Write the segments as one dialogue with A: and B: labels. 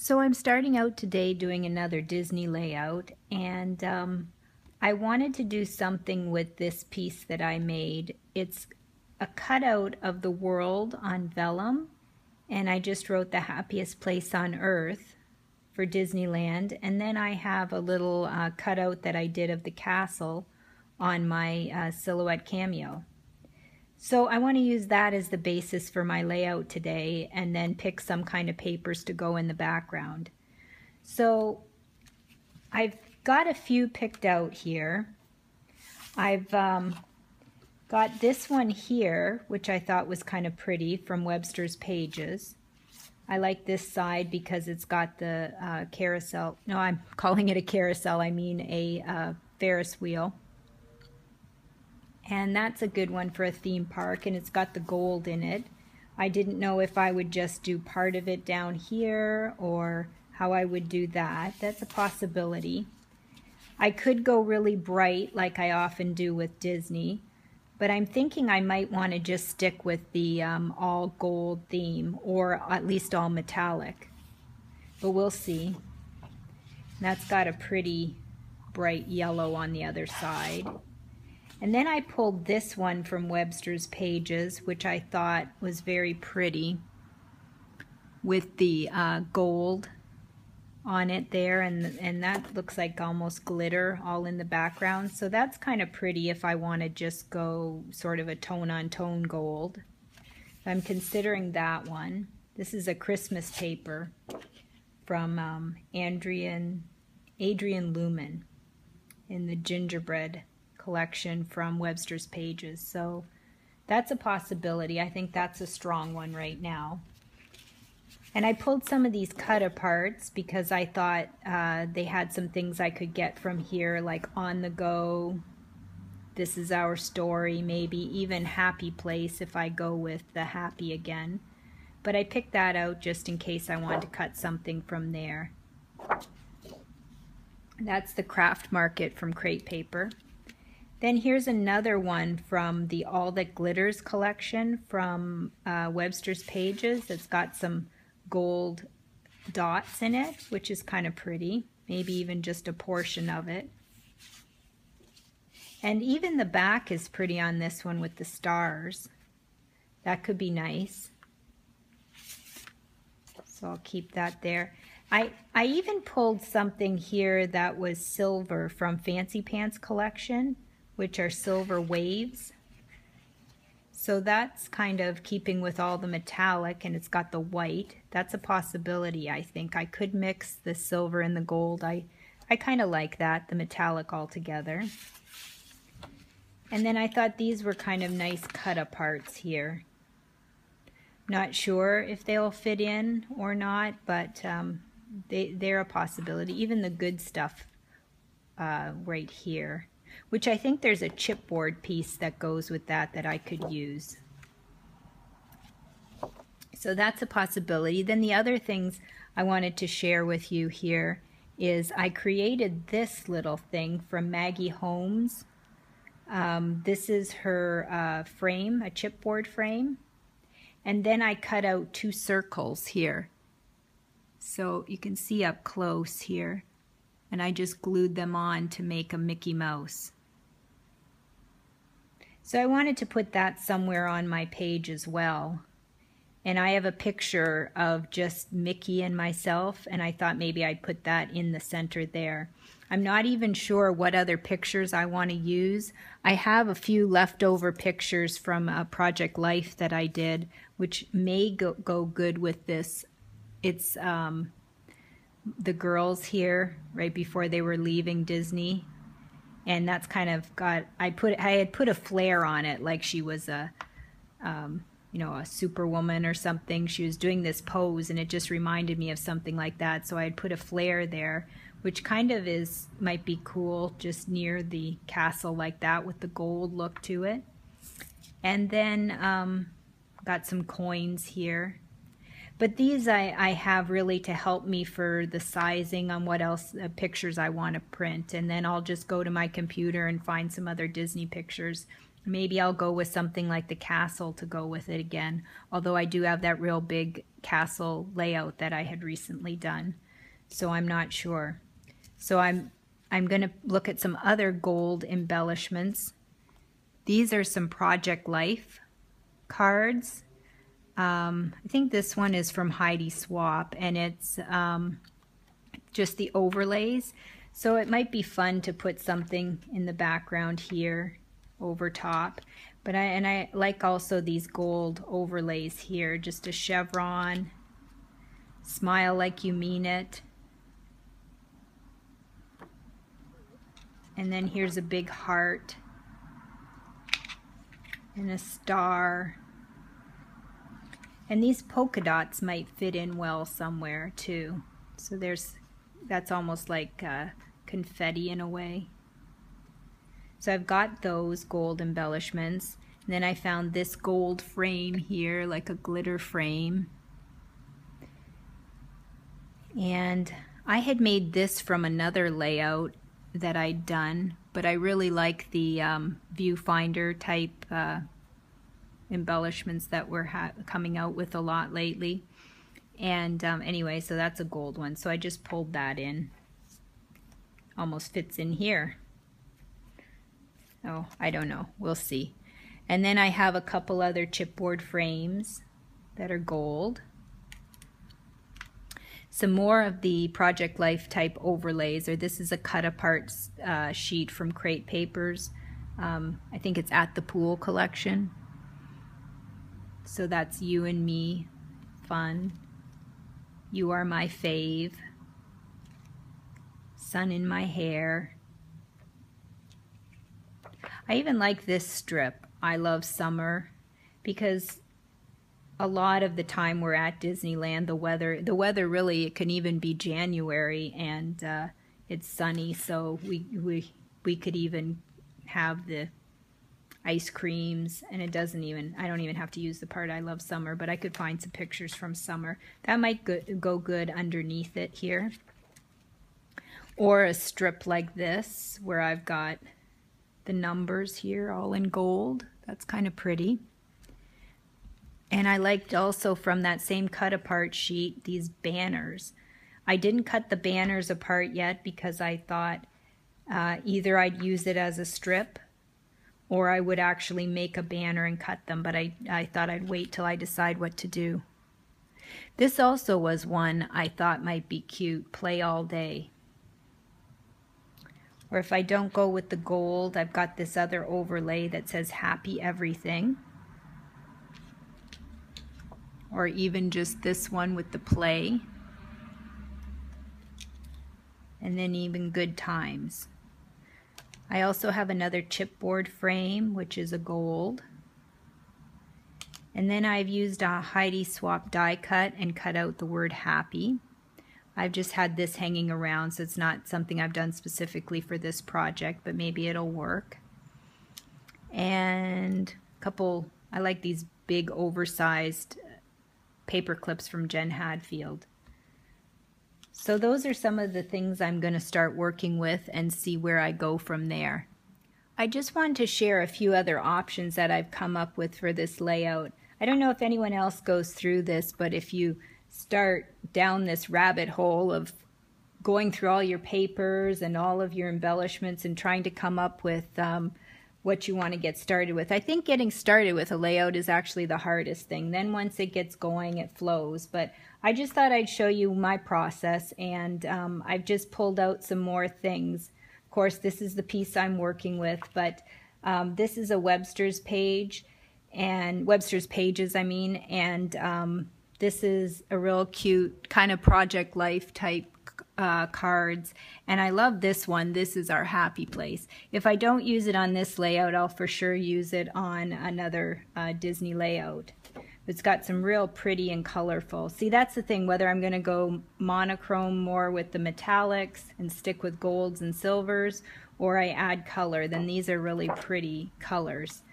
A: So I'm starting out today doing another Disney layout, and I wanted to do something with this piece that I made. It's a cutout of the world on vellum, and I just wrote the happiest place on earth for Disneyland, and then I have a little cutout that I did of the castle on my silhouette cameo. So I want to use that as the basis for my layout today, and then pick some kind of papers to go in the background. So I've got a few picked out here. I've got this one here, which I thought was kind of pretty, from Webster's Pages. I like this side because it's got the carousel. No, I'm calling it a carousel. I mean a Ferris wheel. And that's a good one for a theme park, and it's got the gold in it. I didn't know if I would just do part of it down here or how I would do that. That's a possibility. I could go really bright like I often do with Disney, but I'm thinking I might want to just stick with the all gold theme, or at least all metallic. But we'll see. That's got a pretty bright yellow on the other side. And then I pulled this one from Webster's Pages, which I thought was very pretty, with the gold on it there, and that looks like almost glitter all in the background. So that's kind of pretty if I want to just go sort of a tone-on-tone gold. I'm considering that one. This is a Christmas paper from Adrian Lumen in the gingerbread collection from Webster's Pages. So that's a possibility. I think that's a strong one right now. And I pulled some of these cut aparts because I thought they had some things I could get from here, like On the Go, This Is Our Story, maybe even Happy Place if I go with the happy again. But I picked that out just in case I wanted to cut something from there. That's the Craft Market from Crate Paper. Then here's another one from the All That Glitters collection from Webster's Pages. It's got some gold dots in it, which is kind of pretty. Maybe even just a portion of it. And even the back is pretty on this one with the stars. That could be nice. So I'll keep that there. I even pulled something here that was silver from Fancy Pants collection, which are silver waves. So that's kind of keeping with all the metallic, and it's got the white. That's a possibility, I think. I could mix the silver and the gold. I kind of like that, the metallic all together. And then I thought these were kind of nice cut aparts here. Not sure if they'll fit in or not, but they're a possibility. Even the good stuff right here, which I think there's a chipboard piece that goes with that I could use. So that's a possibility. Then the other things I wanted to share with you here is I created this little thing from Maggie Holmes. This is her frame, a chipboard frame. And then I cut out 2 circles here. So you can see up close here. And I just glued them on to make a Mickey Mouse. So I wanted to put that somewhere on my page as well. And I have a picture of just Mickey and myself, and I thought maybe I'd put that in the center there. I'm not even sure what other pictures I want to use. I have a few leftover pictures from Project Life that I did, which may go good with this. It's the girls here right before they were leaving Disney, and that's kind of got, I had put a flare on it, like she was a you know, a superwoman or something. She was doing this pose, and it just reminded me of something like that. So I had put a flare there, which kind of might be cool, just near the castle like that with the gold look to it. And then got some coins here. But these I have really to help me for the sizing on what else pictures I want to print. And then I'll just go to my computer and find some other Disney pictures Maybe I'll go with something like the castle to go with it again, although I do have that real big castle layout that I had recently done, so I'm not sure. So I'm going to look at some other gold embellishments. These are some Project Life cards. I think this one is from Heidi Swap, and it's just the overlays. So it might be fun to put something in the background here over top. But I like also these gold overlays here, just a chevron, smile like you mean it. And then here's a big heart and a star. And these polka dots might fit in well somewhere too. So that's almost like confetti in a way. So I've got those gold embellishments. And then I found this gold frame here, like a glitter frame. And I had made this from another layout that I'd done, but I really like the viewfinder type embellishments that we're coming out with a lot lately. And anyway, so that's a gold one, so I just pulled that in. Almost fits in here. Oh, I don't know, we'll see. And then I have a couple other chipboard frames that are gold. Some more of the Project Life type overlays, or this is a cut apart sheet from Crate Papers. I think it's At the Pool collection. So that's You and Me, fun. You Are My Fave, Sun in My Hair. I even like this strip, I Love Summer, because a lot of the time we're at Disneyland, the weather really, it can even be January and it's sunny, so we could even have the ice creams, and it doesn't even, I don't even have to use the part I Love Summer, but I could find some pictures from summer. That might go good underneath it here. Or a strip like this where I've got the numbers here all in gold. That's kind of pretty. And I liked also from that same cut apart sheet these banners. I didn't cut the banners apart yet because I thought either I'd use it as a strip or I would actually make a banner and cut them, but I thought I'd wait till I decide what to do. This also was one I thought might be cute, Play All Day. Or if I don't go with the gold, I've got this other overlay that says Happy Everything. Or even just this one with the play. And then even Good Times. I also have another chipboard frame, which is a gold. And then I've used a Heidi Swap die cut and cut out the word happy. I've just had this hanging around, so it's not something I've done specifically for this project, but maybe it'll work. And a couple, I like these big oversized paper clips from Jen Hadfield. So those are some of the things I'm going to start working with and see where I go from there. I just wanted to share a few other options that I've come up with for this layout. I don't know if anyone else goes through this, but if you start down this rabbit hole of going through all your papers and all of your embellishments and trying to come up with what you want to get started with. I think getting started with a layout is actually the hardest thing. Then once it gets going, it flows. But I just thought I'd show you my process, and I've just pulled out some more things. Of course, this is the piece I'm working with, but this is a Webster's page, and Webster's Pages, I mean, and this is a real cute kind of Project Life type cards, and I love this one. This is our happy place. If I don't use it on this layout, I'll for sure use it on another Disney layout. It's got some real pretty and colorful. See, that's the thing, whether I'm going to go monochrome more with the metallics and stick with golds and silvers, or I add color, then these are really pretty colors.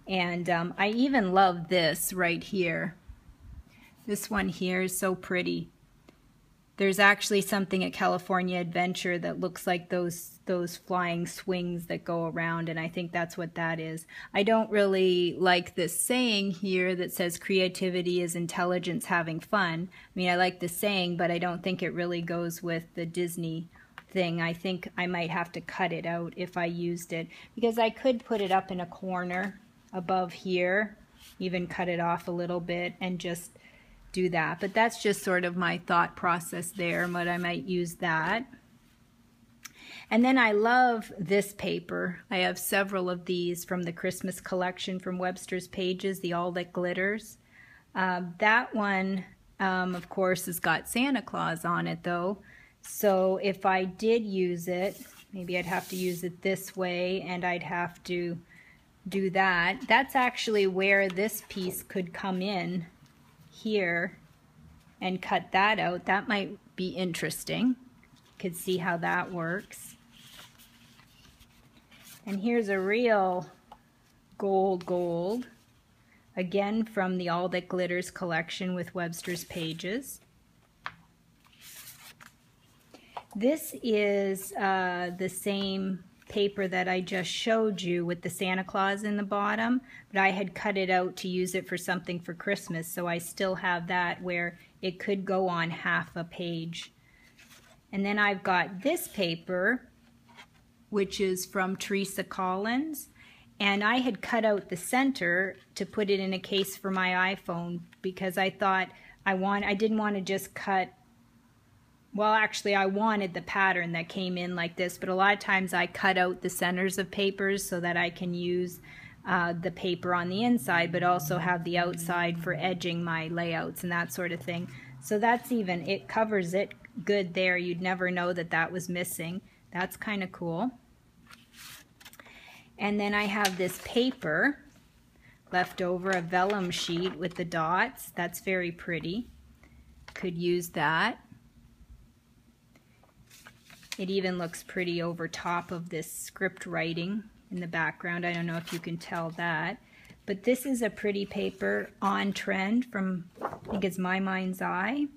A: And I even love this right here. This one here is so pretty. There's actually something at California Adventure that looks like those flying swings that go around, and I think that's what that is. I don't really like this saying here that says creativity is intelligence having fun. I mean, I like the saying, but I don't think it really goes with the Disney thing. I think I might have to cut it out if I used it, because I could put it up in a corner above here, even cut it off a little bit and just do that. But that's just sort of my thought process there, but I might use that. And then I love this paper. I have several of these from the Christmas collection from Webster's Pages, the All That Glitters. That one, of course, has got Santa Claus on it though. So if I did use it, maybe I'd have to use it this way, and I'd have to do that. That's actually where this piece could come in here and cut that out. That might be interesting. Could see how that works. And here's a real gold, again from the All That Glitters collection with Webster's Pages. This is the same paper that I just showed you with the Santa Claus in the bottom, but I had cut it out to use it for something for Christmas, so I still have that where it could go on half a page. And then I've got this paper, which is from Teresa Collins, and I had cut out the center to put it in a case for my iPhone, because I thought I didn't want to just cut. Well, actually, I wanted the pattern that came in like this, but a lot of times I cut out the centers of papers so that I can use the paper on the inside, but also have the outside for edging my layouts and that sort of thing. So that's even, it covers it good there. You'd never know that that was missing. That's kind of cool. And then I have this paper left over, a vellum sheet with the dots. That's very pretty. Could use that. It even looks pretty over top of this script writing in the background. I don't know if you can tell that. But this is a pretty paper on trend from, I think it's My Mind's Eye.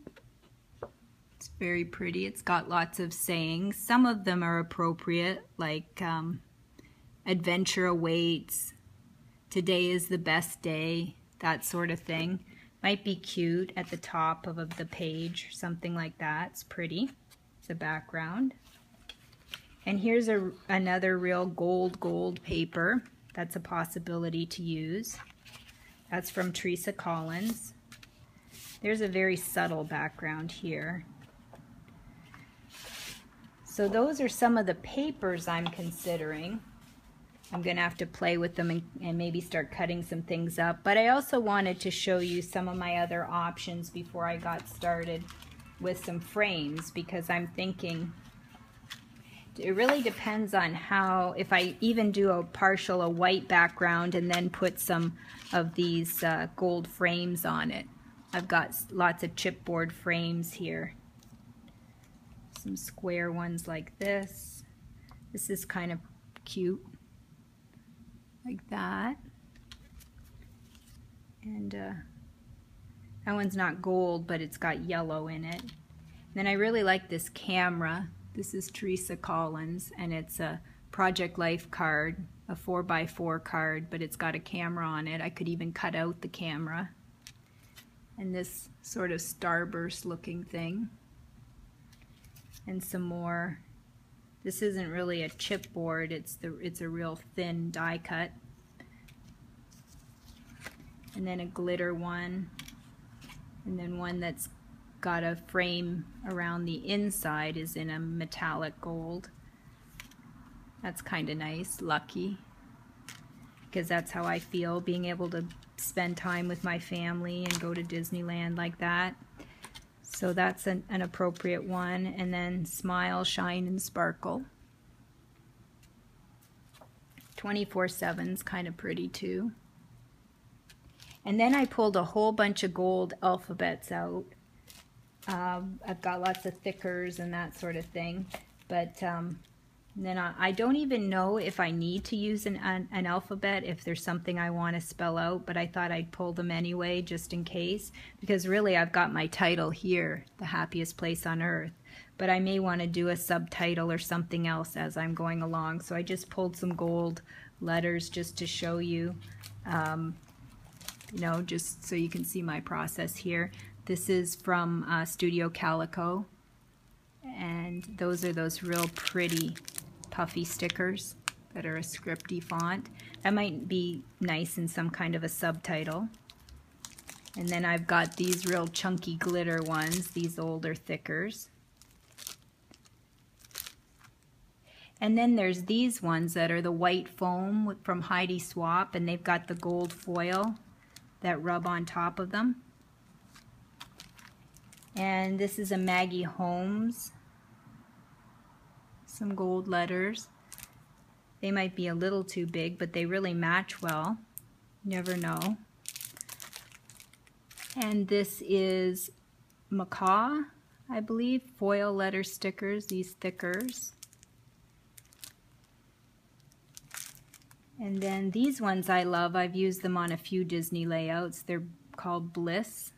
A: It's very pretty. It's got lots of sayings. Some of them are appropriate, like adventure awaits, today is the best day, that sort of thing. Might be cute at the top of the page, something like that. It's pretty. It's a background. And here's another real gold paper. That's a possibility to use. That's from Teresa Collins. There's a very subtle background here. So those are some of the papers I'm considering. I'm going to have to play with them and maybe start cutting some things up. But I also wanted to show you some of my other options before I got started with some frames, because I'm thinking it really depends on how, if I even do a white background and then put some of these gold frames on it. I've got lots of chipboard frames here. Some square ones like this. This is kind of cute. Like that. And that one's not gold, but it's got yellow in it. And then I really like this camera. This is Teresa Collins, and it's a Project Life card, a 4x4 card, but it's got a camera on it. I could even cut out the camera. And this sort of starburst looking thing. And some more. This isn't really a chipboard, it's a real thin die cut. And then a glitter one. And then one that's got a frame around the inside is in a metallic gold. That's kind of nice, lucky. Because that's how I feel, being able to spend time with my family and go to Disneyland like that. So that's an appropriate one. And then Smile, Shine, and Sparkle. 24/7's kind of pretty too. And then I pulled a whole bunch of gold alphabets out. I've got lots of thickers and that sort of thing. But And then I don't even know if I need to use an alphabet if there's something I want to spell out, but I thought I'd pull them anyway just in case, because really I've got my title here, The Happiest Place on Earth, but I may want to do a subtitle or something else as I'm going along. So I just pulled some gold letters just to show you, you know, just so you can see my process here. This is from Studio Calico, and those are those real pretty puffy stickers that are a scripty font. That might be nice in some kind of a subtitle. And then I've got these real chunky glitter ones, these older thickers. And then there's these ones that are the white foam from Heidi Swapp, and they've got the gold foil that rub on top of them. And this is a Maggie Holmes. Some gold letters. They might be a little too big, but they really match well. Never know. And this is Macaw, I believe, foil letter stickers, these thickers. And then these ones I love. I've used them on a few Disney layouts. They're called Bliss.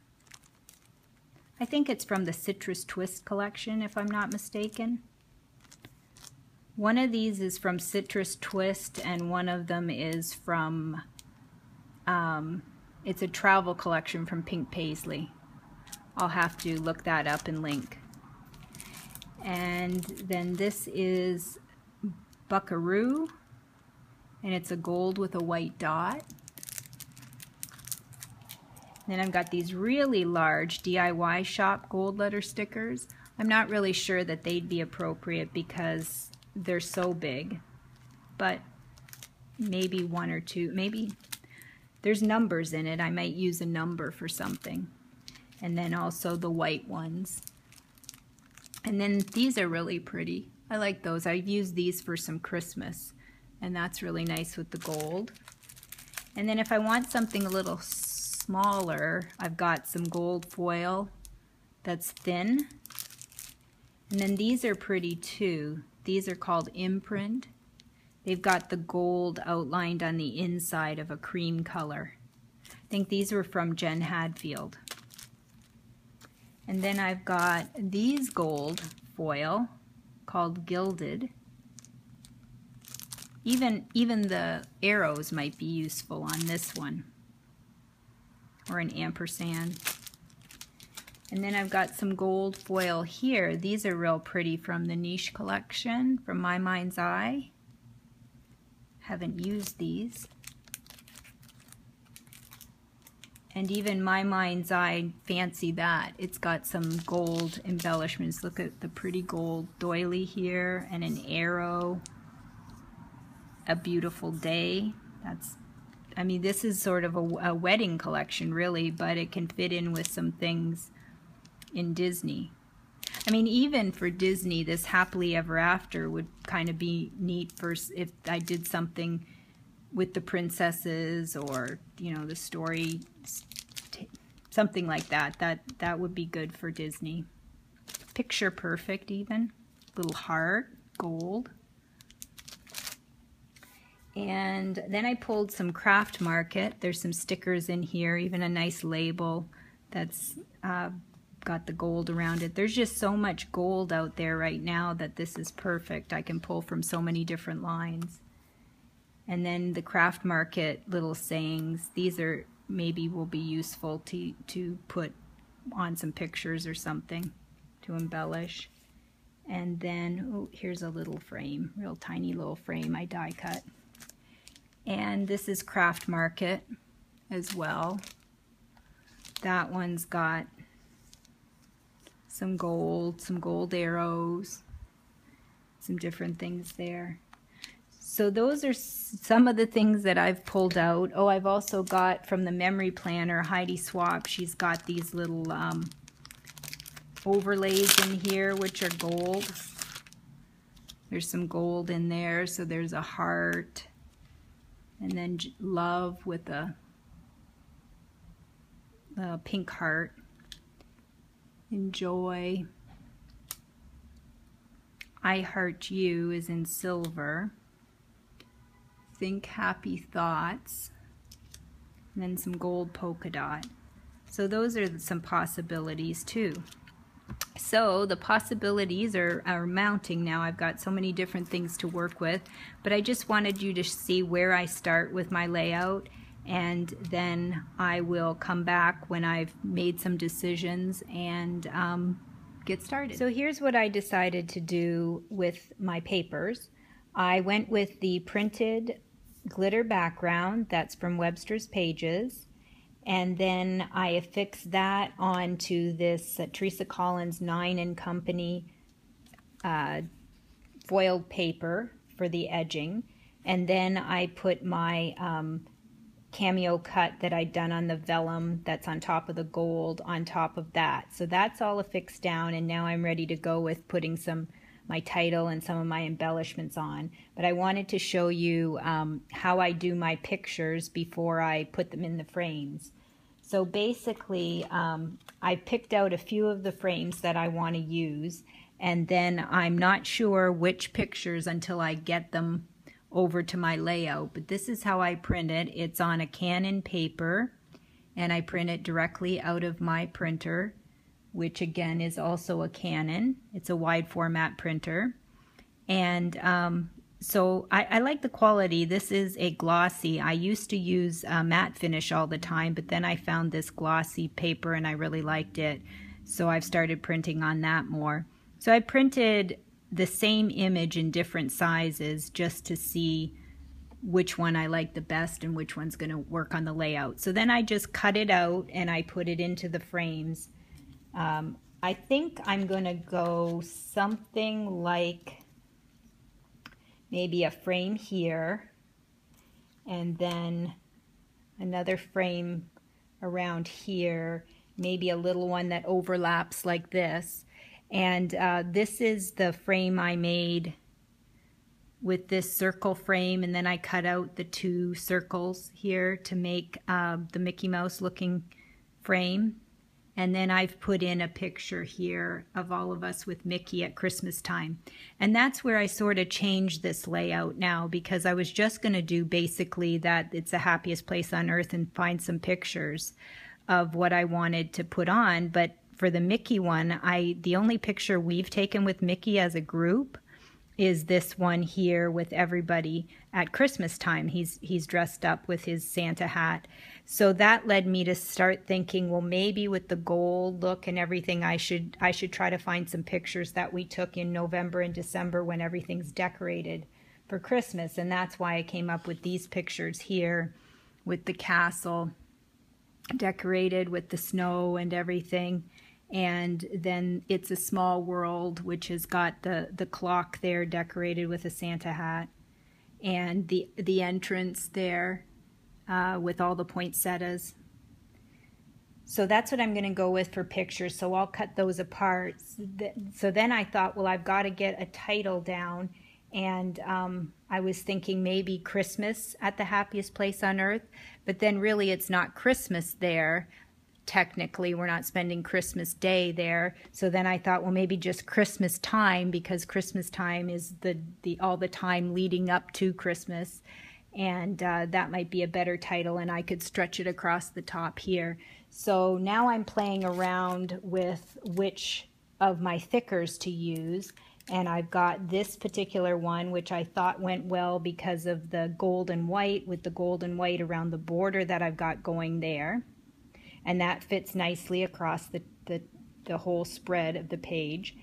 A: I think it's from the Citrus Twist collection, if I'm not mistaken. One of these is from Citrus Twist, and one of them is from, it's a travel collection from Pink Paisley. I'll have to look that up and link. And then this is Buckaroo, and it's a gold with a white dot. Then I've got these really large DIY shop gold letter stickers. I'm not really sure that they'd be appropriate because they're so big, but maybe one or two, maybe there's numbers in it. I might use a number for something. And then also the white ones. And then these are really pretty. I like those. I've used these for some Christmas, and that's really nice with the gold. And then if I want something a little smaller, I've got some gold foil that's thin. And then these are pretty too. These are called Imprint. They've got the gold outlined on the inside of a cream color. I think these were from Jen Hadfield. And then I've got these gold foil called Gilded. Even the arrows might be useful on this one, or an ampersand. And then I've got some gold foil here. These are real pretty from the Niche collection, from My Mind's Eye. Haven't used these. And even My Mind's Eye, fancy that. It's got some gold embellishments. Look at the pretty gold doily here, and an arrow. A beautiful day. That's, I mean, this is sort of a wedding collection really, but it can fit in with some things in Disney. I mean, even for Disney, this Happily Ever After would kind of be neat for if I did something with the princesses, or, you know, the story, something like that. That would be good for Disney. Picture perfect even. Little heart, gold. And then I pulled some Craft Market. There's some stickers in here, even a nice label that's got the gold around it. There's just so much gold out there right now that this is perfect. I can pull from so many different lines. And then the Craft Market little sayings. These are maybe will be useful to put on some pictures or something to embellish. And then, oh, here's a little frame, real tiny little frame I die cut. And this is Craft Market as well. That one's got some gold arrows, some different things there. So those are some of the things that I've pulled out. Oh, I've also got from the memory planner, Heidi Swapp. She's got these little overlays in here, which are gold. There's some gold in there, so there's a heart, and then love with a pink heart. Enjoy. I Heart You is in silver. Think Happy Thoughts. And then some gold polka dot. So those are some possibilities too. So the possibilities are mounting now. I've got so many different things to work with, but I just wanted you to see where I start with my layout, and then I will come back when I've made some decisions and get started. So here's what I decided to do with my papers. I went with the printed glitter background that's from Webster's Pages, and then I affixed that onto this Teresa Collins 9 & Company foiled paper for the edging, and then I put my cameo cut that I'd done on the vellum that's on top of the gold on top of that. So that's all affixed down, and now I'm ready to go with putting my title and some of my embellishments on. But I wanted to show you how I do my pictures before I put them in the frames. So basically, I picked out a few of the frames that I want to use, and then I'm not sure which pictures until I get them over to my layout. But this is how I print it. It's on a Canon paper, and I print it directly out of my printer, which again is also a Canon. It's a wide format printer. And so I like the quality. This is a glossy. I used to use matte finish all the time, but then I found this glossy paper and I really liked it. So I've started printing on that more. So I printed the same image in different sizes just to see which one I like the best and which one's going to work on the layout. So then I just cut it out and I put it into the frames. I think I'm going to go something like maybe a frame here, and then another frame around here, maybe a little one that overlaps like this. And this is the frame I made with this circle frame, and then I cut out the 2 circles here to make the Mickey Mouse looking frame. And then I've put in a picture here of all of us with Mickey at Christmas time. And that's where I sort of changed this layout now, because I was just going to do basically that it's the happiest place on earth and find some pictures of what I wanted to put on. But for the Mickey one, the only picture we've taken with Mickey as a group is this one here with everybody at Christmas time. He's dressed up with his Santa hat. So that led me to start thinking, well, maybe with the gold look and everything, I should try to find some pictures that we took in November and December when everything's decorated for Christmas. And that's why I came up with these pictures here with the castle decorated with the snow and everything. And then It's a Small World, which has got the clock there decorated with a Santa hat, and the entrance there with all the poinsettias. So that's what I'm going to go with for pictures. So I'll cut those apart. So then I thought, well, I've got to get a title down, and I was thinking maybe Christmas at the happiest place on earth, but then really it's not Christmas there. Technically, we're not spending Christmas Day there. So then I thought, well, maybe just Christmas time, because Christmas time is all the time leading up to Christmas. And that might be a better title, and I could stretch it across the top here. So now I'm playing around with which of my thickers to use. And I've got this particular one, which I thought went well because of the gold and white, with the gold and white around the border that I've got going there. And that fits nicely across the whole spread of the page.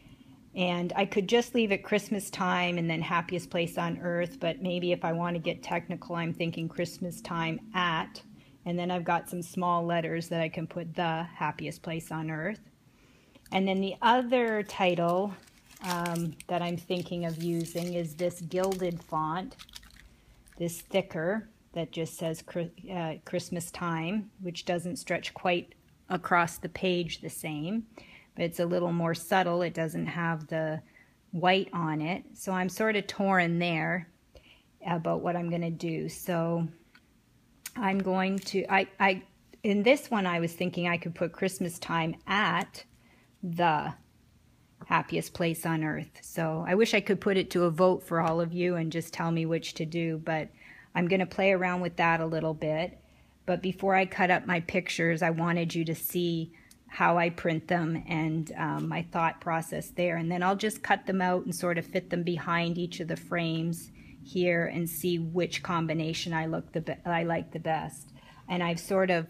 A: And I could just leave it Christmas time and then happiest place on earth, but maybe if I want to get technical, I'm thinking Christmas time at, and then I've got some small letters that I can put the happiest place on earth. And then the other title that I'm thinking of using is this gilded font, this thicker, that just says Christmas time, which doesn't stretch quite across the page the same, but it's a little more subtle. It doesn't have the white on it. So I'm sort of torn there about what I'm going to do. So I'm going to, in this one I was thinking I could put Christmas time at the happiest place on earth. So I wish I could put it to a vote for all of you and just tell me which to do, but I'm going to play around with that a little bit. But before I cut up my pictures, I wanted you to see how I print them and my thought process there. And then I'll just cut them out and sort of fit them behind each of the frames here and see which combination I like the best. And I've sort of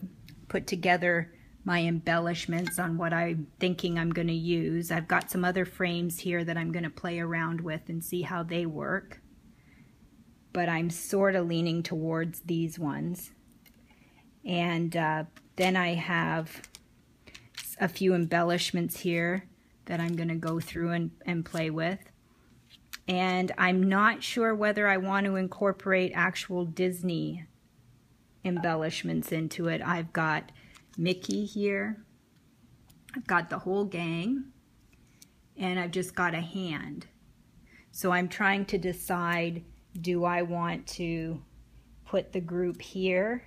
A: put together my embellishments on what I'm thinking I'm going to use. I've got some other frames here that I'm going to play around with and see how they work. But I'm sort of leaning towards these ones. And then I have a few embellishments here that I'm going to go through and play with. And I'm not sure whether I want to incorporate actual Disney embellishments into it. I've got Mickey here, I've got the whole gang, and I've just got a hand. So I'm trying to decide, do I want to put the group here?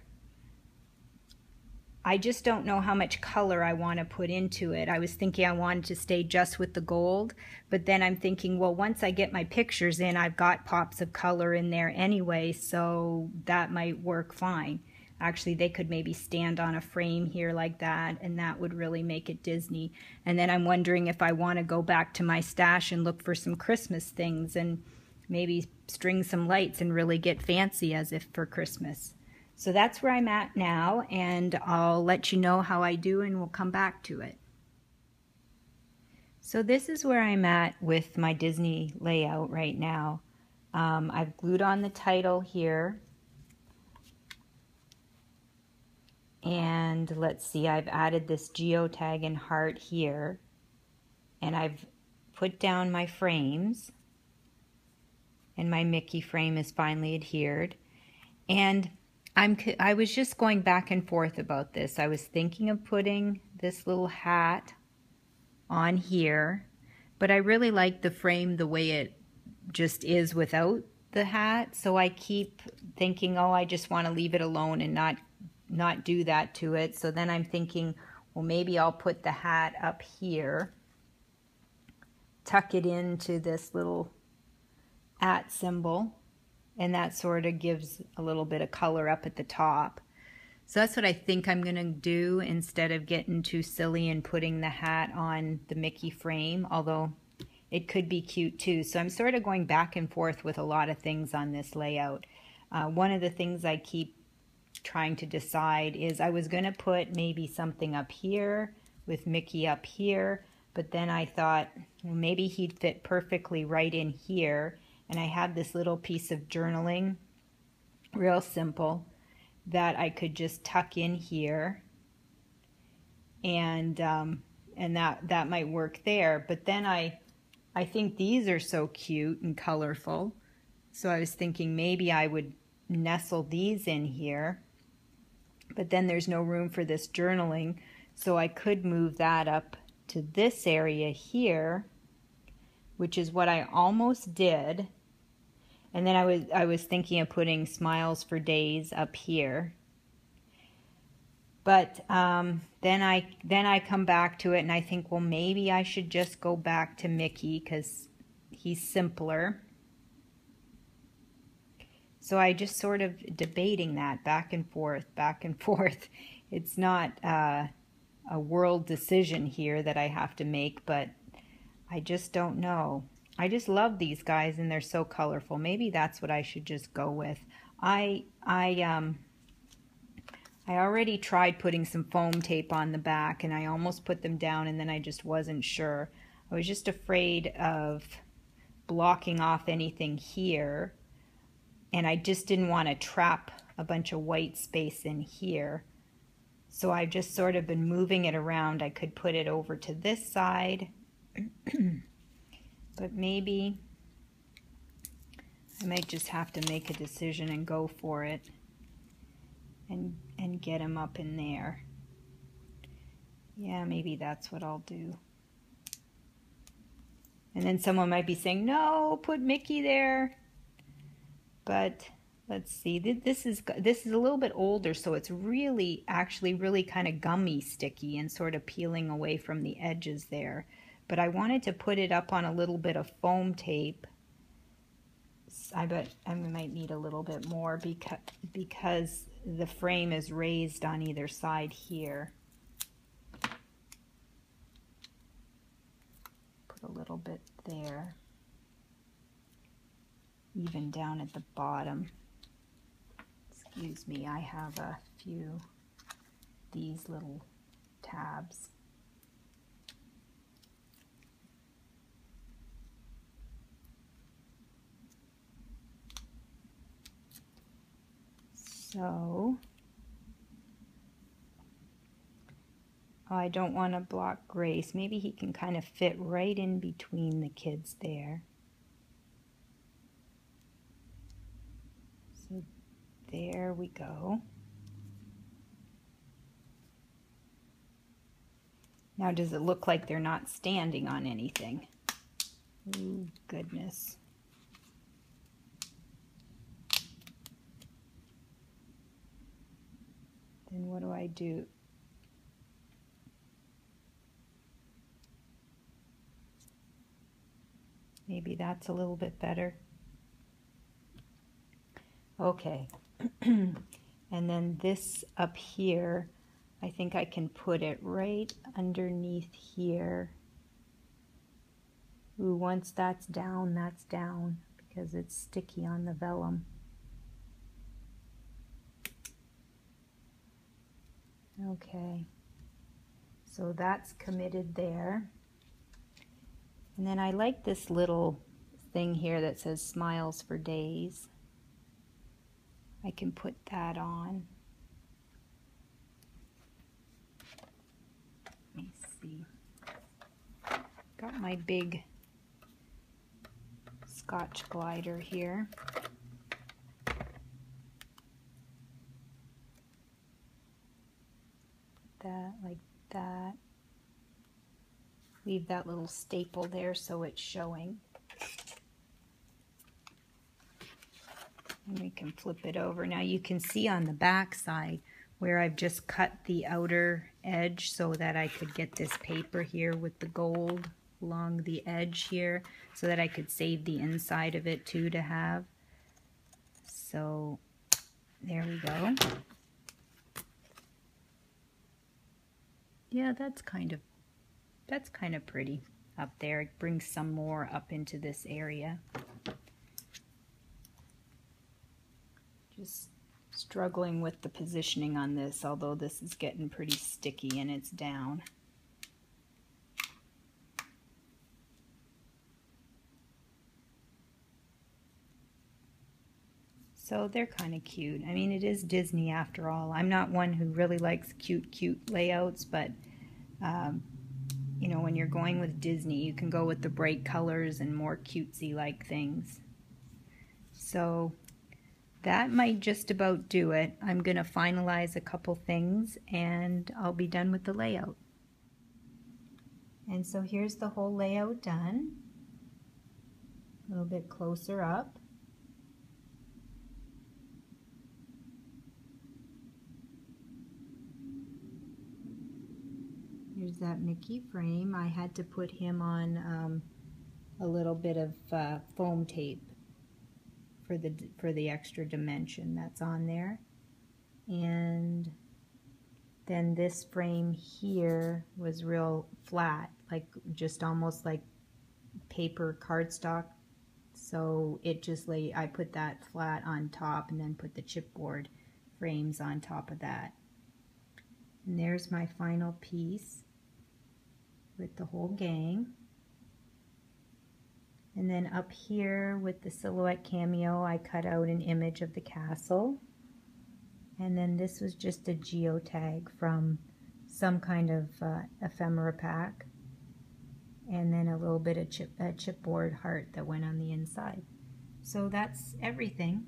A: I just don't know how much color I want to put into it. I was thinking I wanted to stay just with the gold, but then I'm thinking, well, once I get my pictures in, I've got pops of color in there anyway, so that might work fine. Actually, they could maybe stand on a frame here like that, and that would really make it Disney. And then I'm wondering if I want to go back to my stash and look for some Christmas things and maybe string some lights and really get fancy as if for Christmas. So that's where I'm at now, and I'll let you know how I do and we'll come back to it. So this is where I'm at with my Disney layout right now. I've glued on the title here. And let's see, I've added this geotag and heart here. And I've put down my frames. And my Mickey frame is finally adhered. And I was just going back and forth about this. I was thinking of putting this little hat on here. But I really like the frame the way it just is without the hat. So I keep thinking, oh, I just want to leave it alone and not do that to it. So then I'm thinking, well, maybe I'll put the hat up here, tuck it into this little @ symbol, and that sort of gives a little bit of color up at the top. So that's what I think I'm going to do instead of getting too silly and putting the hat on the Mickey frame, although it could be cute too. So I'm sort of going back and forth with a lot of things on this layout. One of the things I keep trying to decide is I was going to put maybe something up here with Mickey up here, but then I thought, well, maybe he'd fit perfectly right in here. And I had this little piece of journaling, real simple, that I could just tuck in here, and that might work there. But then I think these are so cute and colorful, so I was thinking maybe I would nestle these in here, but then there's no room for this journaling, so I could move that up to this area here, which is what I almost did. And then I was thinking of putting Smiles for Days up here, but then I come back to it and I think, well, maybe I should just go back to Mickey because he's simpler. So I just sort of debating that back and forth, back and forth. It's not a world decision here that I have to make, but I just don't know. I just love these guys and they're so colorful. Maybe that's what I should just go with. I already tried putting some foam tape on the back and I almost put them down and then I just wasn't sure. I was just afraid of blocking off anything here, and I just didn't want to trap a bunch of white space in here. So I've just sort of been moving it around. I could put it over to this side. But maybe I might just have to make a decision and go for it and get him up in there. Yeah, maybe that's what I'll do. And then someone might be saying, no, put Mickey there. But let's see, this is a little bit older, so it's actually really kind of gummy sticky and sort of peeling away from the edges there. but I wanted to put it up on a little bit of foam tape. I bet I might need a little bit more because the frame is raised on either side here. Put a little bit there, even down at the bottom. Excuse me, I have a few these little tabs. So I don't want to block Grace. Maybe he can kind of fit right in between the kids there. So there we go. Now, does it look like they're not standing on anything? Oh, goodness. Then what do I do? Maybe that's a little bit better. Okay. And then this up here, I think I can put it right underneath here. Ooh, once that's down because it's sticky on the vellum. Okay, so that's committed there. And then I like this little thing here that says Smiles for Days. I can put that on. Let me see. Got my big Scotch glider here. That like that. Leave that little staple there so it's showing. And we can flip it over. Now you can see on the back side where I've just cut the outer edge so that I could get this paper here with the gold along the edge here so that I could save the inside of it too to have. So there we go. Yeah, that's kind of pretty up there. It brings some more up into this area. Just struggling with the positioning on this, although this is getting pretty sticky and it's down. So they're kind of cute. I mean, it is Disney after all. I'm not one who really likes cute layouts, but you know, when you're going with Disney, you can go with the bright colors and more cutesy-like things. So that might just about do it. I'm going to finalize a couple things and I'll be done with the layout. And so here's the whole layout done. A little bit closer up. Here's that Mickey frame. I had to put him on a little bit of foam tape for the extra dimension that's on there. And then this frame here was real flat, like just almost like paper cardstock. So it just I put that flat on top and then put the chipboard frames on top of that. And there's my final piece with the whole gang. And then up here with the silhouette cameo, I cut out an image of the castle. And then this was just a geotag from some kind of ephemera pack. And then a little bit of chipboard heart that went on the inside. So that's everything.